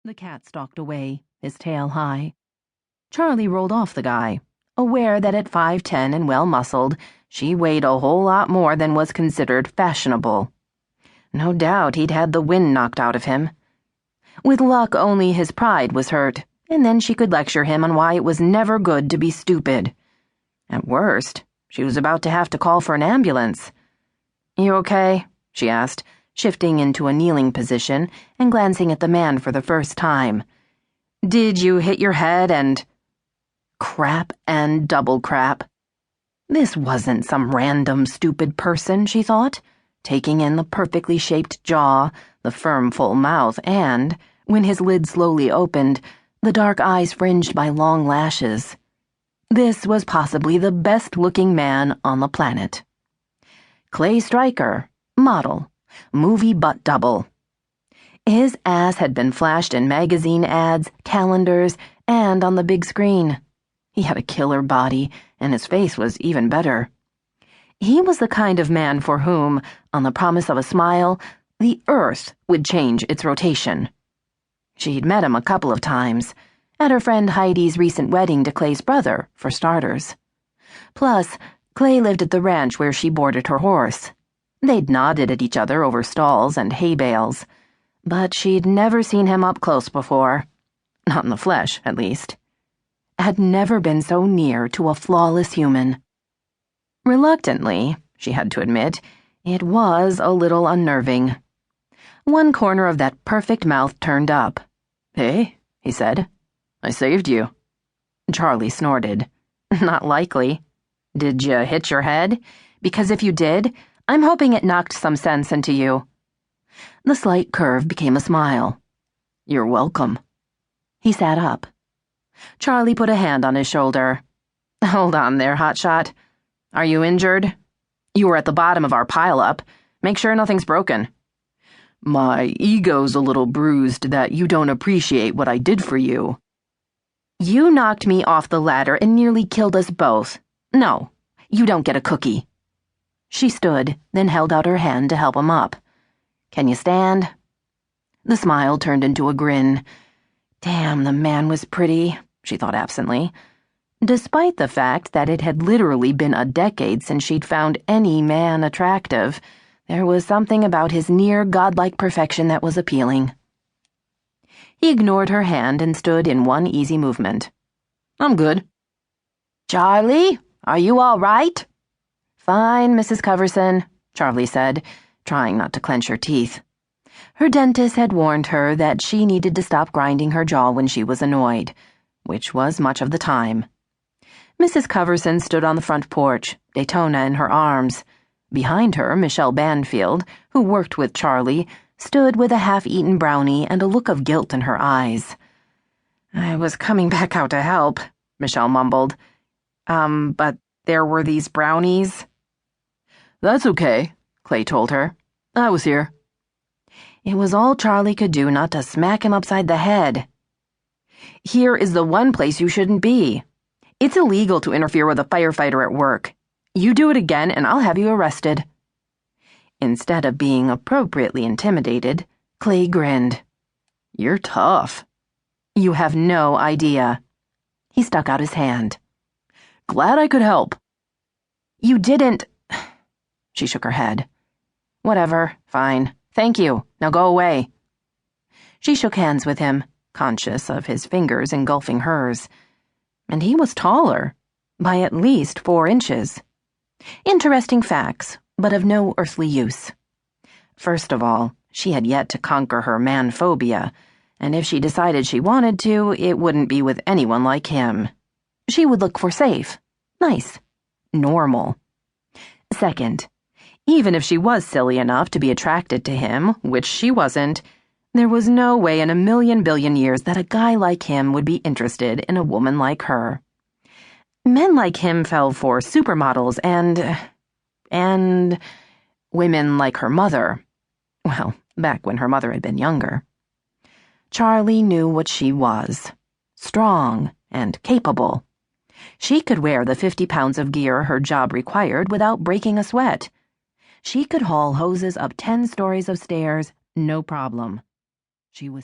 The cat stalked away, his tail high. Charlie rolled off the guy, aware that at 5'10" and well-muscled, she weighed a whole lot more than was considered fashionable. No doubt he'd had the wind knocked out of him. With luck, only his pride was hurt, and then she could lecture him on why it was never good to be stupid. At worst, she was about to have to call for an ambulance. "You okay?" she asked, shifting into a kneeling position and glancing at the man for the first time. "Did you hit your head and—" Crap and double crap. This wasn't some random stupid person, she thought, taking in the perfectly shaped jaw, the firm full mouth, and, when his lid slowly opened, the dark eyes fringed by long lashes. This was possibly the best-looking man on the planet. Clay Stryker, model, movie butt double. His ass had been flashed in magazine ads, calendars, and on the big screen. He had a killer body, and his face was even better. He was the kind of man for whom, on the promise of a smile, the earth would change its rotation. She'd met him a couple of times, at her friend Heidi's recent wedding to Clay's brother, for starters. Plus, Clay lived at the ranch where she boarded her horse. They'd nodded at each other over stalls and hay bales, but she'd never seen him up close before. Not in the flesh, at least. Had never been so near to a flawless human. Reluctantly, she had to admit, it was a little unnerving. One corner of that perfect mouth turned up. "Hey," he said. "I saved you." Charlie snorted. "Not likely. Did you hit your head? Because if you did, I'm hoping it knocked some sense into you." The slight curve became a smile. "You're welcome." He sat up. Charlie put a hand on his shoulder. "Hold on there, hotshot. Are you injured? You were at the bottom of our pile-up. Make sure nothing's broken." "My ego's a little bruised that you don't appreciate what I did for you." "You knocked me off the ladder and nearly killed us both. No, you don't get a cookie." She stood, then held out her hand to help him up. "Can you stand?" The smile turned into a grin. Damn, the man was pretty, she thought absently. Despite the fact that it had literally been a decade since she'd found any man attractive, there was something about his near godlike perfection that was appealing. He ignored her hand and stood in one easy movement. "I'm good." "Charlie, are you all right?" "Fine, Mrs. Coverson," Charlie said, trying not to clench her teeth. Her dentist had warned her that she needed to stop grinding her jaw when she was annoyed, which was much of the time. Mrs. Coverson stood on the front porch, Daytona in her arms. Behind her, Michelle Banfield, who worked with Charlie, stood with a half-eaten brownie and a look of guilt in her eyes. "I was coming back out to help," Michelle mumbled. But there were these brownies." "That's okay," Clay told her. "I was here." It was all Charlie could do not to smack him upside the head. "Here is the one place you shouldn't be. It's illegal to interfere with a firefighter at work. You do it again and I'll have you arrested." Instead of being appropriately intimidated, Clay grinned. "You're tough." "You have no idea." He stuck out his hand. "Glad I could help." "You didn't—" She shook her head. "Whatever, fine. Thank you. Now go away." She shook hands with him, conscious of his fingers engulfing hers. And he was taller, by at least 4 inches. Interesting facts, but of no earthly use. First of all, she had yet to conquer her man-phobia, and if she decided she wanted to, it wouldn't be with anyone like him. She would look for safe, nice, normal. Second, even if she was silly enough to be attracted to him, which she wasn't, there was no way in a million billion years that a guy like him would be interested in a woman like her. Men like him fell for supermodels and women like her mother. Well, back when her mother had been younger. Charlie knew what she was. Strong and capable. She could wear the 50 pounds of gear her job required without breaking a sweat. She could haul hoses up 10 stories of stairs, no problem. She was